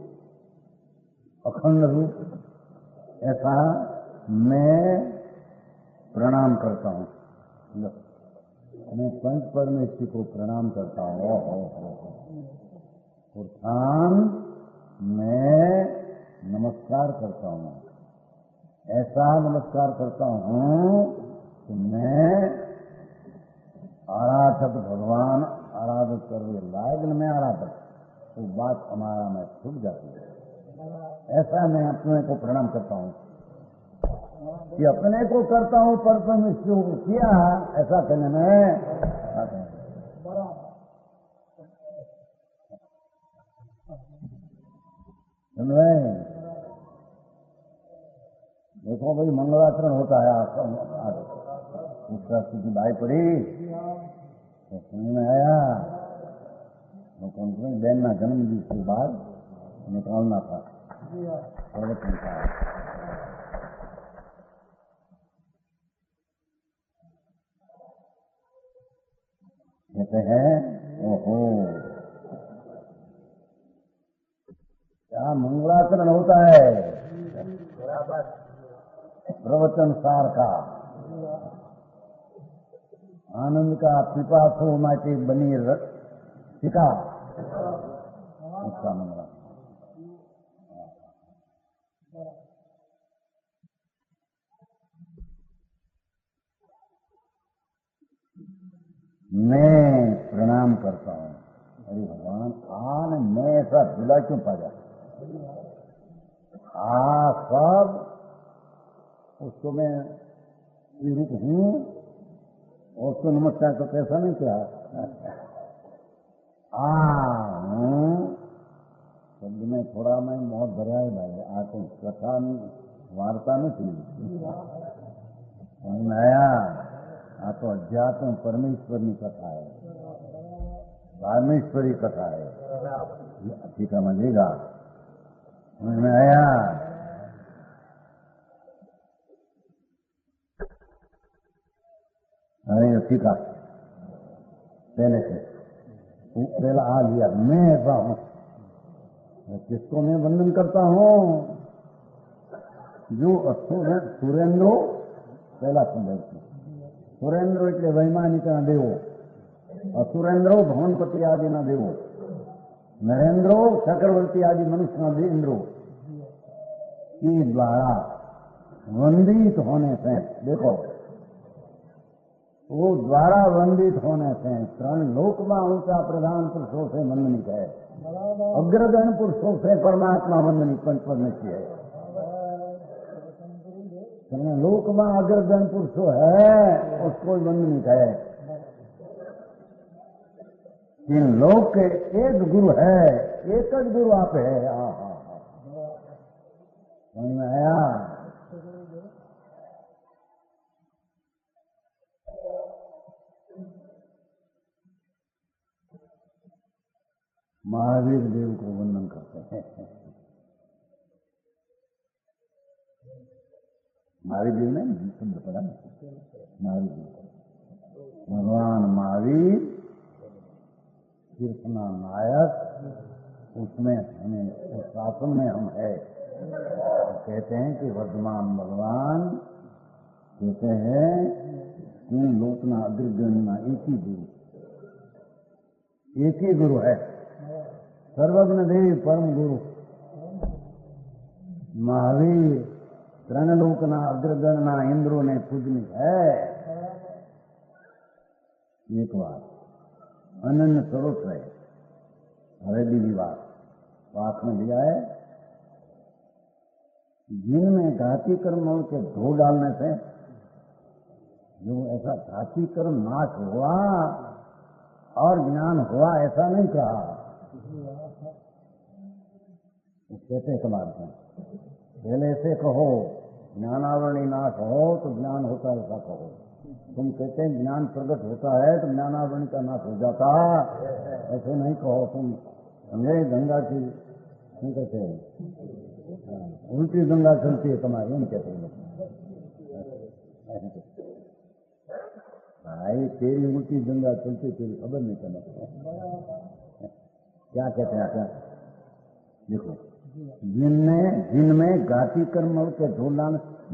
अखंड रूप, ऐसा मैं प्रणाम करता हूँ। मैं पंच परमेश्वर को प्रणाम करता हूँ। उत्थान मैं नमस्कार करता हूँ। ऐसा नमस्कार करता हूं कि मैं आराधक भगवान आराधक कर लायक मैं आराधक, तो बात हमारा में छूट जाती है। ऐसा मैं अपने को प्रणाम करता हूं कि अपने को करता हूं पर तुम इसको किया, ऐसा कहने में आता है। सुन रहे हैं? देखो भाई मंगलाचरण होता है उसका स्थिति भाई पड़ी तो सुनने में आया तो कौन बहन ना जन्म दिन के बाद निकालना था प्रवचन का। कहते हैं ओहो क्या मंगलाचरण होता है प्रवचन सार का। आनंद का पिपासु माटी बनी टीका उसका मंगला। मैं प्रणाम करता हूं। अरे भगवान आन मैं ऐसा झूला क्यों पा जाता सब उसको मैं रूप हूं और उसको नमस्कार तो कैसा नहीं किया शब्द में थोड़ा मैं बहुत भरा है भाई। तो कथा वार्ता नहीं थी आया तो अध्यात्म परमेश्वरी कथा है, परमेश्वरी कथा है। ठीक है समझेगा समझ में आया। अरे ठीक है पहले से पहला आ लिया मैं ऐसा हूं। किसको मैं वंदन करता हूं? जो असुर है सुरेंद्रो पहला संदर्भ सुरेंद्रो એટલે વૈમાનિકના દેવો, असुरेंद्रो भवनपति आदिना देवो, नरेंद्रो चक्रवर्ती आदि मनुष्य इंद्रो के द्वारा वंदित होने से देखो वो द्वारा वंदित होने से त्रण लोक में ऊंचा प्रधान पुरुषों से वंदनित है। अग्रगण पुरुषों से परमात्मा वंदनित पंचपद निश्चय है। लोक में अग्रगण पुरुषों है उसको वंदनित है। इन लोक के एक गुरु है, एक ज गुरु आप है। समझ में आया? महावीर देव को वंदन करते हैं। महावीर देव ने शब्द पढ़ा महावीर देव भगवान महावीर कीर्तना नायक उसमें हमें उस शासन में हम है। कहते हैं कि वर्धमान भगवान कहते हैं तीन लोकना अग्रगणना एक ही गुरु है। सर्वज्ञ देव परम गुरु महावीर त्रणलोकना अग्रगणना इंद्रों ने पूजनी है। एक बात अनन्य स्वरूप है। हरेदी बात में लिया है जिनमें घाती कर्म के धो डालने से जो ऐसा घाती कर्म नाश हुआ और ज्ञान हुआ ऐसा नहीं कहा। कहते कमाल हैं पहले से कहो ज्ञानावरणी नाश हो तो ज्ञान होता है ऐसा कहो। तुम कहते हैं ज्ञान प्रकट होता है तो ज्ञानावरणी का नाश हो जाता, ऐसे नहीं कहो। तुम समझे गंगा की नहीं कहते उल्टी गंगा चलती है तुम्हारी नहीं कहते भाई तेरी उल्टी गंगा चलती तेरी खबर नहीं करना क्या कहते हैं। क्या देखो जिनमें घाती कर्म के ढूंढना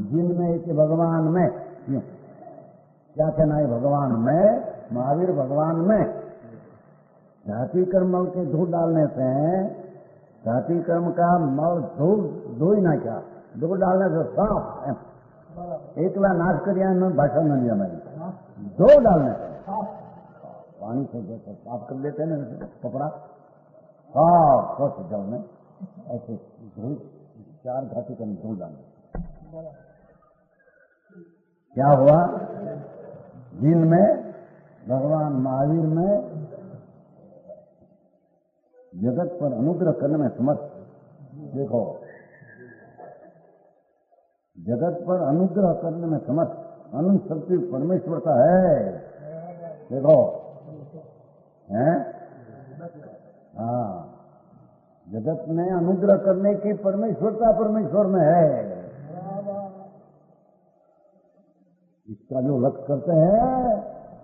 जिनमें एक भगवान में क्यों क्या कहना है भगवान में महावीर भगवान में घाती कर्म के धो डालने से घाती कर्म का मल धो ही ना क्या दो डालने से साफ एकला नाश करिया में भाषा न लिया मैंने, दो डालने से पानी से जैसे साफ कर देते हैं ना कपड़ा, साफ स्वच्छ जल में ऐसे धोई 4 घाटी का दो डालने। क्या हुआ? दिन में भगवान महावीर में जगत पर अनुग्रह करने में समर्थ। देखो, जगत पर अनुग्रह करने में समर्थ अनंत शक्ति परमेश्वरता है। देखो, हैं? हाँ, जगत में अनुग्रह करने की परमेश्वरता परमेश्वर में है। इसका जो लक्ष्य करते हैं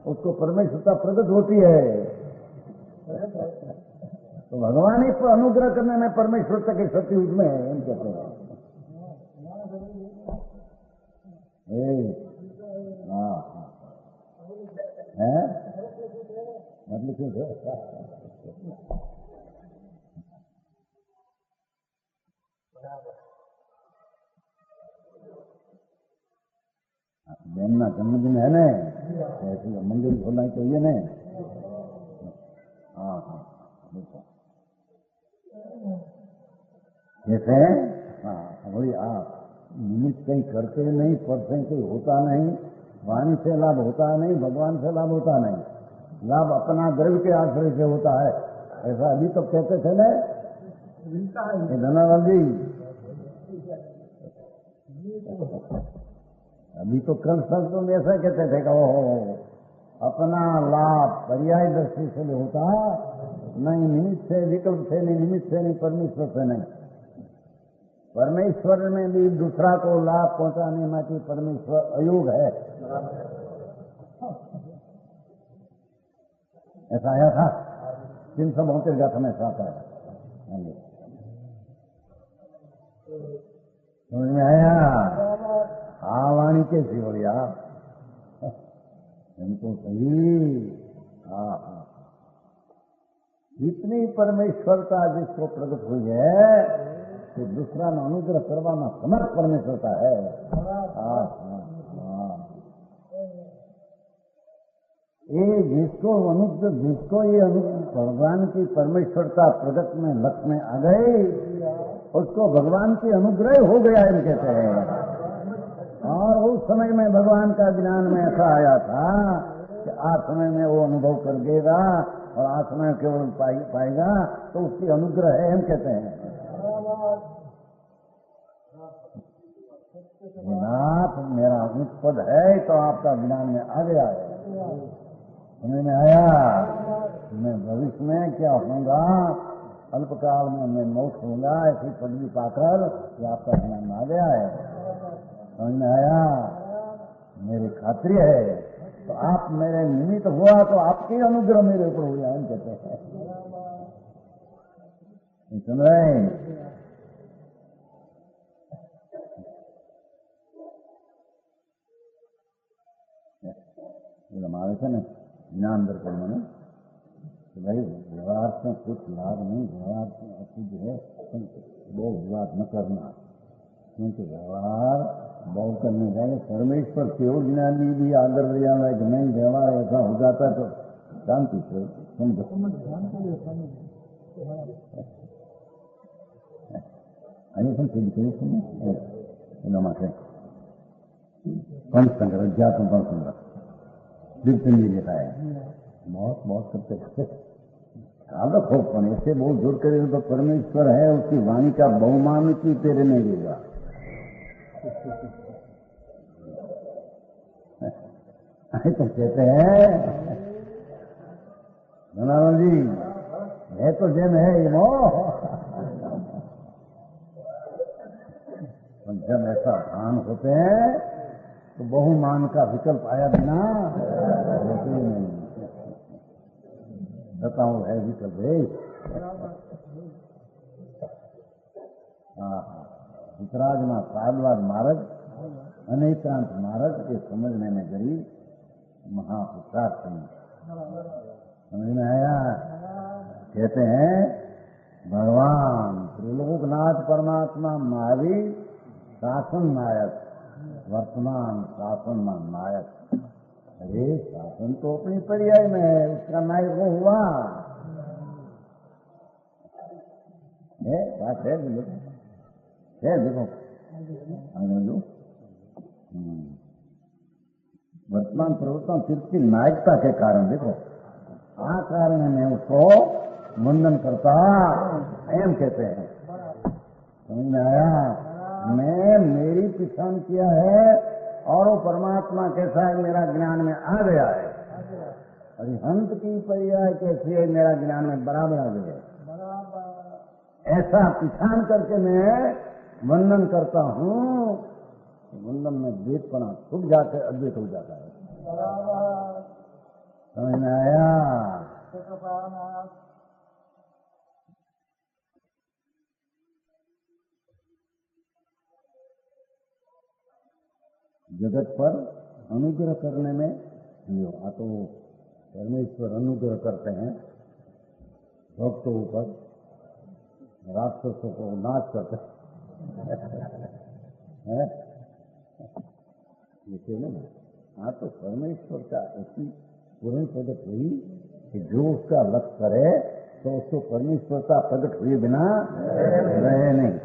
उसको परमेश्वरता प्रकट होती है। तो भगवान ही पर अनुग्रह करने में परमेश्वरता की शक्ति उसमें है, हम कहते हैं। हाँ है मतलब ठीक है। बहन ना जन्मदिन है ने, ऐसे मंदिर खोलना चाहिए ने। हाँ हाँ कैसे? हाँ वही आप निमित्त कहीं करते नहीं, परसे कोई होता नहीं, वाणी से लाभ होता नहीं, भगवान से लाभ होता नहीं, लाभ अपना द्रव्य के आश्रय से होता है। ऐसा अभी तो कहते थे ना धनानंद जी, अभी तो कल संतों में ऐसा कहते थे कि ओहो अपना लाभ पर्याय दृष्टि से भी होता नहीं, निमित्त से, विकल्प से नहीं, निमित्त से नहीं, परमेश्वर से नहीं। परमेश्वर में भी दूसरा को लाभ पहुंचाने में परमेश्वर अयोग है। ऐसा आया था 372 गाथा में आता है। समझ में आया? हाँ वाणी कैसी हो गया हमको सही। हाँ हाँ इतनी परमेश्वरता जिसको प्रकट हुई है कि दूसरा में अनुग्रह करवाना समर्थ परमेश्वरता है। हाँ हाँ हाँ ये जिसको ये भगवान की परमेश्वरता प्रगट में लक्ष्य में आ गई उसको भगवान की अनुग्रह हो गया हम कहते हैं। और उस समय में भगवान का ज्ञान में ऐसा आया था कि आज समय में वो अनुभव कर देगा और आज समय केवल पाएगा तो उसकी अनुग्रह है हम कहते हैं। नाथ मेरा उच्च पद है तो आपका ज्ञान में आ गया है, समझ में आया? मैं भविष्य में क्या होगा, अल्पकाल में मैं मोक्ष होगा ऐसी पदवी पाकर कि आपका ज्ञान में आ गया है, समझ में आया? मेरी खात्री है तो आप मेरे निमित्त हुआ तो आपके अनुग्रह मेरे ऊपर हो गया हम कहते हैं। सुन रहे? हमारे से न ज्ञान दर्पण में भाई व्यवहार से कुछ लाभ नहीं, व्यवहार से अच्छी जो है वो विवाद न करना, क्योंकि व्यवहार बहुत करने जाएंगे परमेश्वर केवल ज्ञानी भी आदर दिया है कि नहीं व्यवहार ऐसा हो जाता तो शांति से समझो। पंचतंत्र अध्यात्म पंचतंत्र कीर्तन जी लिखा है, बहुत बहुत करते करते ख्याल रखो। पण ऐसे बहुत जोर करे तो परमेश्वर है उसकी वाणी का बहुमान की तेरे नहीं देगा। तो कहते हैं धनानंद जी है तो जैन है ये मोह, जब ऐसा भान होते हैं तो बहुमान का विकल्प आया बिना होते ही नहीं। बताओ है विकल्प है। वितरागना साधवाद मार्ग अनेकांत मार्ग के समझने में गरीब महापुरुषार्थ समझ में आया? कहते हैं भगवान त्रिलोकनाथ परमात्मा महावीर शासन नायक, वर्तमान शासन नायक। अरे शासन तो अपनी पर्याय में है, उसका नायक वो हुआ है। बात है देखो लो वर्तमान प्रवर्तन सिर्फ की नायकता के कारण देखो आ कारण मैं उसको वंदन करता एम कहते हैं। समझ में आया? मैं मेरी पहचान किया है और वो परमात्मा कैसा है मेरा ज्ञान में आ गया है। अरिहंत की पर्याय कैसी है मेरा ज्ञान में बराबर आ गया है। ऐसा पहचान करके मैं वंदन करता हूँ। वंदन में द्वैतपना छुप जाकर अद्वैत हो जाता है। समझ में आया? जगत पर अनुग्रह करने में आ तो परमेश्वर अनुग्रह करते हैं भक्तों ऊपर, राक्षसों को नाश करते हैं। हाँ तो परमेश्वर का ऐसी पूर्ण प्रगट हुई कि जो उसका लक्ष्य करे तो उसको परमेश्वरता प्रकट हुए बिना रहे नहीं।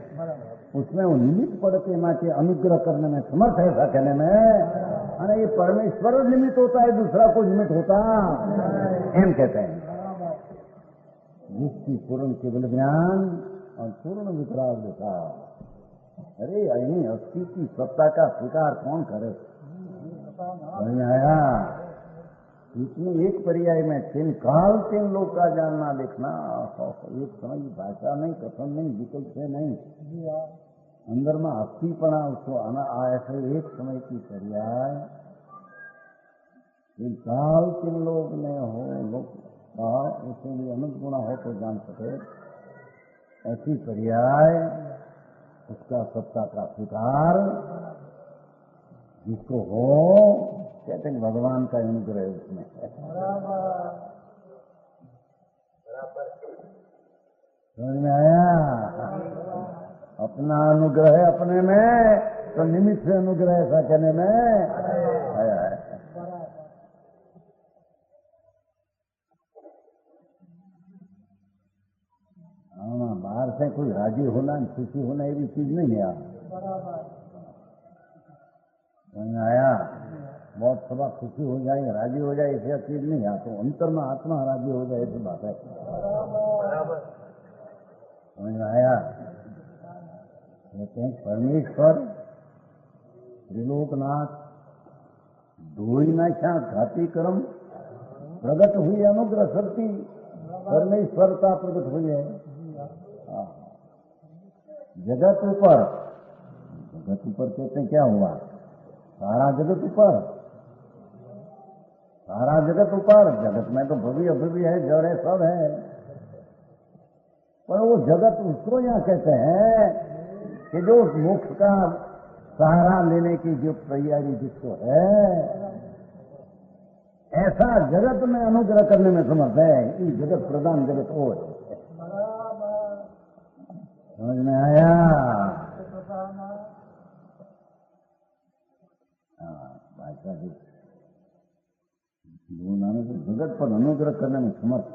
उसमें वो निमित्त पड़ के माँ के अनुग्रह करने में समर्थ है। ऐसा कहने में अरे ये परमेश्वर निमित्त होता है, दूसरा कोई निमित्त होता एम कहते हैं। जिसकी पूर्ण केवल ज्ञान और पूर्ण विकराल देखा। अरे अही अस्थि की सत्ता का स्वीकार कौन करे? समझ आया? इतनी एक पर्याय में 3 काल 3 लोग का जानना देखना। एक समय की भाषा नहीं, कथन नहीं, विकल्प से नहीं, अंदर में अस्थिपना उसको आना ऐसे एक समय की पर्याय 3 काल 3 लोग में हो लोग का उसे भी अनुगुणा हो तो जान सके। ऐसी पर्याय उसका सत्ता का स्वीकार जिसको हो कहते हैं भगवान का अनुग्रह उसमें है। समझ में आया? अपना अनुग्रह है अपने में तो निमित्त से अनुग्रह ऐसा कहने में आया है। हाँ, बाहर से कोई राजी होना खुशी होना ये भी चीज नहीं है। समझ में आया? बहुत सभा खुशी हो जाए राजी हो जाए ऐसी चीज नहीं है। तो अंतर में आत्मा राजी हो जाए ऐसी बात है। समझ में आया? कहते हैं परमेश्वर त्रिलोकनाथ धोई नाख्या घाती कर्म प्रगट हुई अनुग्रह शक्ति परमेश्वरता प्रगट हुई है। जगत ऊपर कहते हैं क्या हुआ? सारा जगत ऊपर, सारा जगत ऊपर। जगत में तो भव्य अभव्य है, जड़ है, सब है। पर वो जगत उसको यहाँ कहते हैं कि जो मोक्ष का सहारा लेने की जो तैयारी जिसको है, ऐसा जगत में अनुग्रह करने में समर्थ है। ये जगत प्रधान जगत वो है। समझ में आया? भाषा जी जगत पर अनुग्रह करने में समर्थ।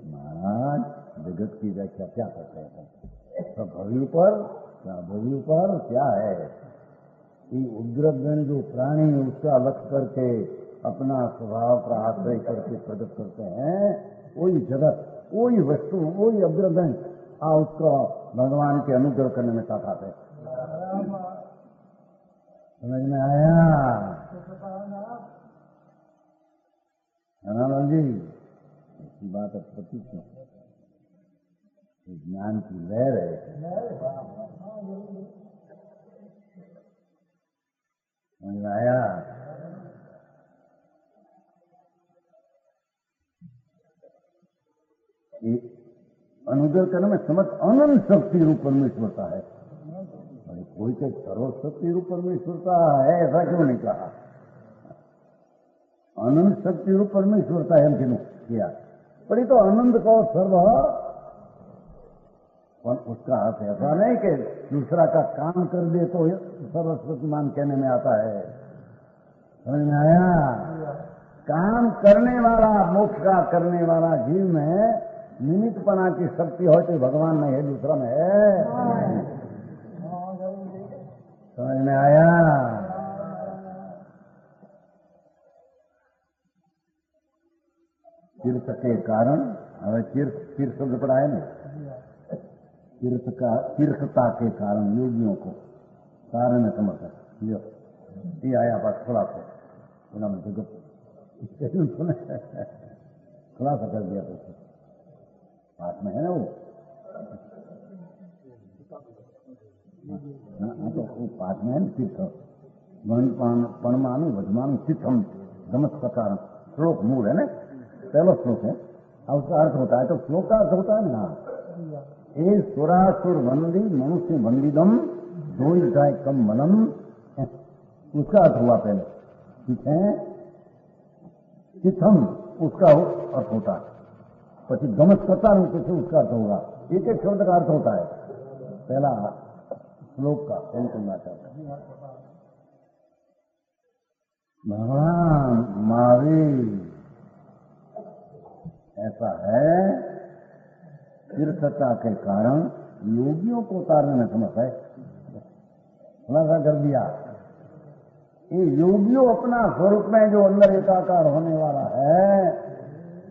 महाराज जगत की व्याख्या क्या करते हैं? तो भव्य पर क्या है? ये उग्रगण जो प्राणी उसका लक्ष्य करके अपना स्वभाव का आश्रय करके प्रकट करते हैं, वही जगत, वही वस्तु, वही अग्रगण उसको भगवान के अनुग्रह करने में ताकत है। समझ में आया? राम जी ऐसी बात है। प्रतीक ज्ञान की लहर है। समझ में आया? अनुग्रह करने में समर्थ अनंत शक्ति रूप परमेश्वरता है। कोई के सर्वशक्ति रूप परमेश्वरता है ऐसा क्यों नहीं कहा? अनंत शक्ति रूप परमेश्वरता है हम क्यों किया? पर ये तो आनंद का सर्व और उसका अर्थ ऐसा नहीं कि दूसरा का काम कर दे तो सरस्वतीमान कहने में आता है। समझ में आया? काम करने वाला, मोक्ष का करने वाला जीव में निमित्तपना की शक्ति हो तो भगवान में है, दूसरा में है। समझ में आया? तीर्थ के कारण, हमें तीर्थ शब्द पढ़ा है ना, तीर्थता के कारण योगियों को कारण समर्थ है। ये आया पास खुलासा खुलासा कर दिया तो पास में है ना वो। तो पास में है ना तीर्थ परमाणु वजमानु चित्तम नमस्कार श्लोक मूल है ना, पहला श्लोक है। अब उसका अर्थ होता है, तो श्लोक का अर्थ होता है ना, ए सुरासुर वंदी मनुष्य वंदिदम दो जाए कम मनम, उसका अर्थ हुआ पहले, ठीक है। चित्तम उसका अर्थ होता है, પછી गमस्कता नहीं कुछ उसका अर्थ होगा। एक एक शब्द का अर्थ होता है। पहला श्लोक का कौन करना चाहता है? भगवान महावीर ऐसा है, तीर्थता के कारण योगियों को उतारने में समर्थ है। खुलासा कर दिया, ये योगियों अपना स्वरूप में जो अंदर एकाकार होने वाला है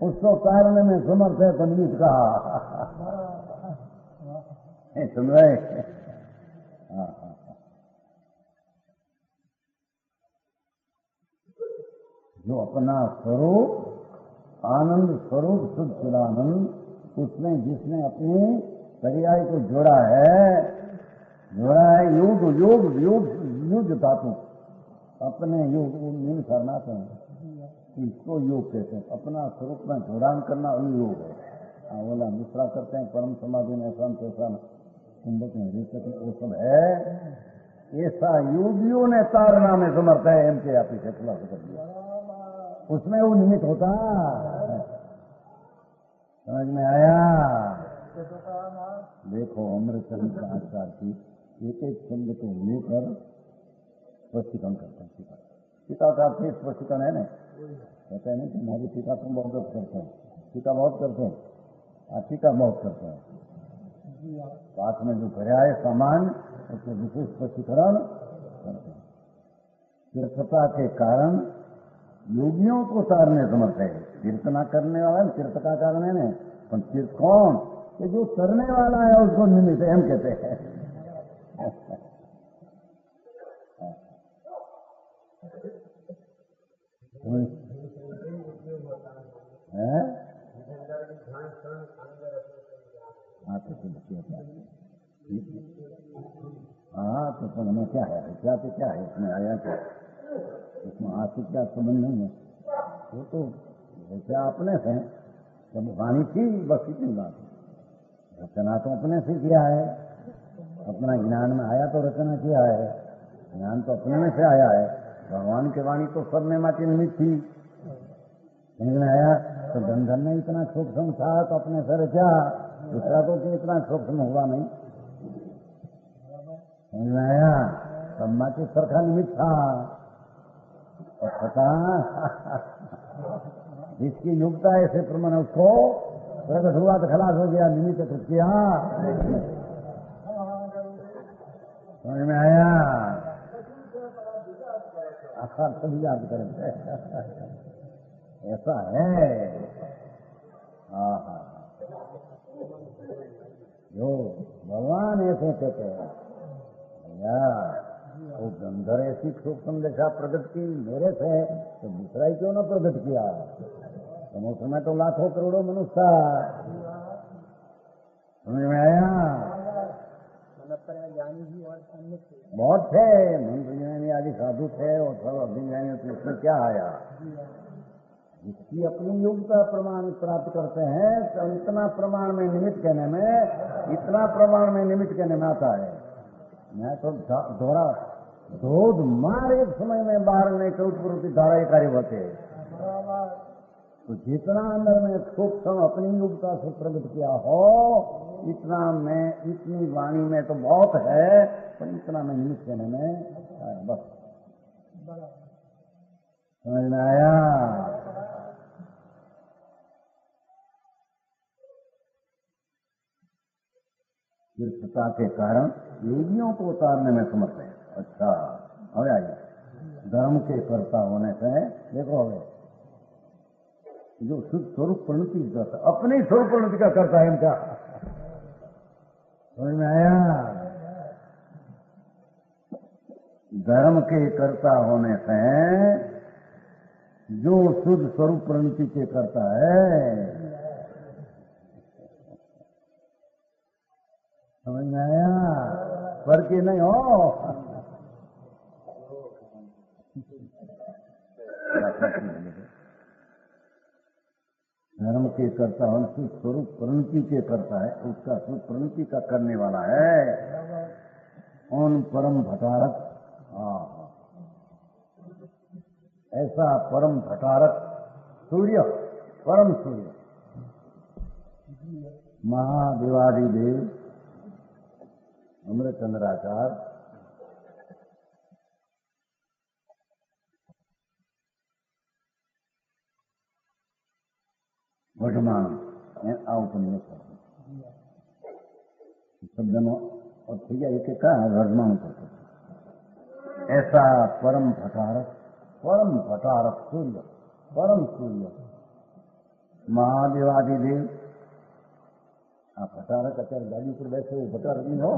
उसको उतारने में समर्थ है। पंडित कहा सुन रहे? जो अपना स्वरूप आनंद स्वरूप शुद्ध चिदानंद, उसमें जिसने अपनी पर्याय को जोड़ा है योग योग योग युद्ध धातु, अपने योग नील करनाथ है, इसको योग कहते हैं। अपना स्वरूप में जोड़ान करना वही योग है। बोला दूसरा करते हैं परम समाधि में ऐसा कुंभक में वो सब है। ऐसा योगियों ने तारना में समर्थ है। एम के आप इसे खुलासा कर दिया, उसमें वो निमित्त होता। समझ में आया? देखो अमृतचंद आचार्य की एक एक शब्द को लेकर स्पष्टीकरण करते हैं। टीका का अर्थ स्पष्टीकरण है ना, कहते हैं नहीं कि हमारी टीका तुम बहुत करते हैं, टीका बहुत करते हैं, टीका बहुत करते हैं। पास में जो पर्याय सामान उसको विशेष स्पष्टीकरण करते हैं। तीर्थता के कारण योगियों को तारने समर्थ है। तीर्थ ना करने वाला तीर्थ का कारण है ना, पर तीर्थ कौन? कि जो करने वाला है उसको निमित्त हम कहते हैं। हाँ तो हमें क्या है, क्या तो क्या है, इसमें आया क्या, इसमें आशिक क्या संबंध नहीं है। वो तो क्या अपने से जब वाणी थी बस इतनी बात है। रचना तो अपने से किया है, अपना ज्ञान में आया तो रचना किया है, ज्ञान तो अपने में से आया है। भगवान की वाणी तो सब में माटी निमित्त थी, समझ में आया? तो धन में इतना सूक्ष्म था तो अपने से रचा, दूसरा तो इतना सूक्ष्म हुआ नहीं, समझ में आया? सब माटी सरखा निमित्त था। और पता जिसकी योग्यता ऐसे प्रमाण उसको प्रकट हुआ तो खलास हो गया, निमित्त कुछ किया। समझ में आया? आकार सभी याद करते ऐसा है। हाँ जो भगवान ऐसे कहते हैं भैया, वो गंधर ऐसी सूक्ष्म दशा प्रकट की मेरे से, तो दूसरा ही क्यों ना प्रकट किया? तो उसमें तो लाखों करोड़ों मनुष्य था। समझ में आया? बहुत थे, मंत्र ज्ञानी आदि साधु थे और सब अभिज्ञानी, तो इसमें क्या आया? जिसकी अपनी योग्यता प्रमाण प्राप्त करते हैं तो इतना प्रमाण में निमित्त कहने में, इतना प्रमाण में निमित्त कहने में आता है। मैं तो दोहरा धोध मार एक समय में बाहर नहीं, चौथ प्रवृत्ति धारा कार्य होते हैं। तो जितना अंदर में सूक्ष्म अपनी योग्यता से प्रकट किया हो, इतना में, इतनी वाणी में तो बहुत है, पर इतना में नहीं कहने में बस। समझ में आया? तीर्थता के कारण योगियों को उतारने में समर्थ है। अच्छा, अब आइए धर्म के कर्ता होने से देखो, हमें जो शुद्ध स्वरूप प्रणति करता, अपनी स्वरूप प्रणति का करता है क्या? समझ में आया? धर्म के कर्ता होने से जो शुद्ध स्वरूप प्रणति के करता है, समझ में आया? पर के नहीं हो धर्म के करता होने से स्वरूप प्रणति के करता है, उसका स्वरूप प्रणति का करने वाला है। उन परम भटारक, ऐसा परम भटारक सूर्य, परम सूर्य महादेवादिदेव अमृतचंद्राचार्य वर्तमान उपन्यास शब्दों और ठीक है, एक का वर्तमान करते ऐसा परम भटारक सूर्य, परम सूर्य महादेवादिदेव। आप भटारक अचार गाड़ी पर बैठे हो, भटारक नहीं हो?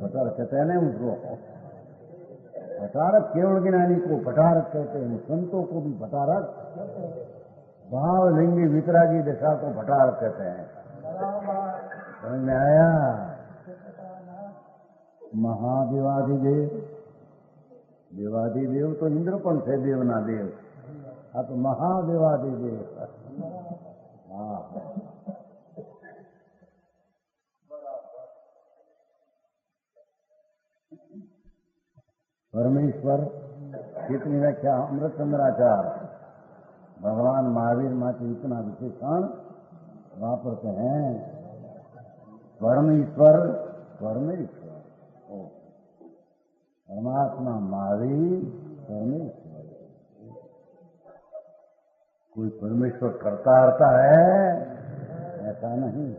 भटारक कहते हैं ना उसको। भटारक केवल ज्ञानी को भटारक कहते हैं, संतों को भी भटारक, भाव लिंगी वितरागी दशा को भटारक कहते हैं। समझ में आया? महादेवादिदेव, देवादिदेव तो इंद्रपन से देवना देव, अब महादेवादिदेव। हाँ, परमेश्वर कितनी व्याख्या अमृतचंद्राचार्य भगवान महावीर माँ के इतना विशेषण वापरते हैं। परमेश्वर, परमेश्वर, परमात्मा महावीर परमेश्वर। कोई परमेश्वर करता हरता है ऐसा नहीं।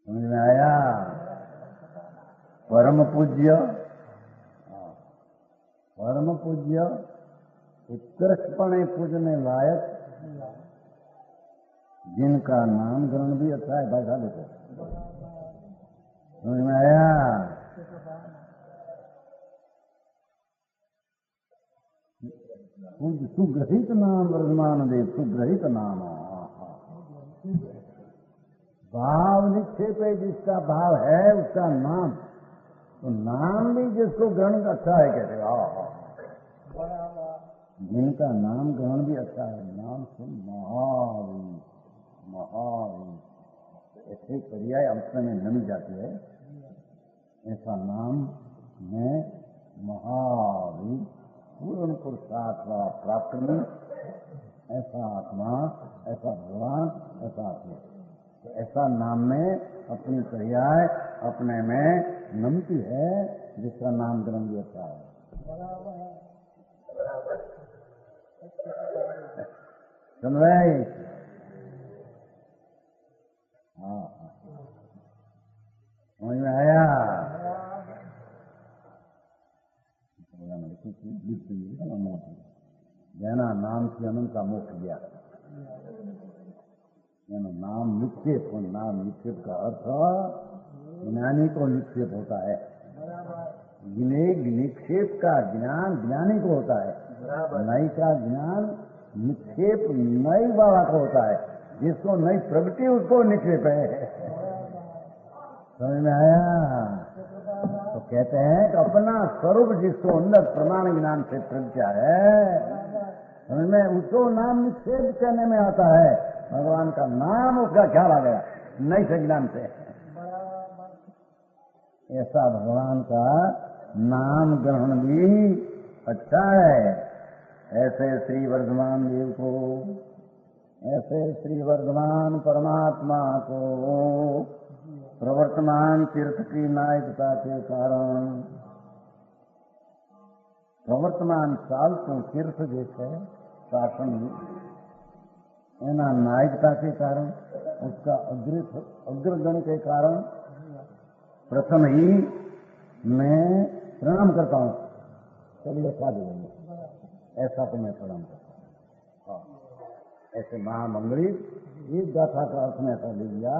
समझ में आया? परम पूज्य, परम पूज्य उत्कृष्टपणे पूजने लायक, जिनका नाम ग्रहण भी अच्छा है। भाई साहब देखो, समझ में आया? सुग्रहित नाम वर्धमान देव, सुग्रहित नाम। भाव निक्षेप है, जिसका भाव है उसका नाम, तो नाम भी जिसको ग्रहण अच्छा है कहते हो। जिनका नाम ग्रहण भी अच्छा है, नाम सुन महावीर, महावीर ऐसे पर्याय अंश में नमी जाती है। ऐसा नाम में महावीर पूर्ण पुरुषार्थ प्राप्त नहीं, ऐसा आत्मा, ऐसा भगवान, ऐसा आत्मा। तो ऐसा नाम में अपनी पर्याय अपने में नमती है, जिसका नाम ग्रहण भी अच्छा है। सुन भाई? हाँ, समझ में आया? जैना नाम से अनंत का मोक्ष दिया। नाम निक्षेप, नाम निक्षेप का अर्थ ज्ञानी को निक्षेप होता है। निक्षेप का ज्ञान ज्ञानी को होता है, नई का ज्ञान निक्षेप नई वाला को होता है। जिसको नई प्रगति उसको निक्षेप है। समझ में आया? तो कहते हैं कि अपना स्वरूप जिसको अंदर प्रमाण ज्ञान से प्रज्ञा है, समझ में, उसको नाम निक्षेप कहने में आता है। भगवान का नाम उसका ख्याल आ गया नई से ज्ञान से। ऐसा भगवान का नाम ग्रहण भी अच्छा है। ऐसे श्री वर्धमान देव को, ऐसे श्री वर्धमान परमात्मा को प्रवर्तमान तीर्थ की नायकता के कारण, प्रवर्तमान चालતું तीर्थ જે છે शासन एना नायकता के कारण, उसका अग्रगण के कारण प्रथम ही मैं प्रणाम करता हूँ। चलिए साधु ऐसा तो मैं प्रणाम करता हूँ। ऐसे महामंगली इस गाथा का अर्थ में ऐसा ले लिया।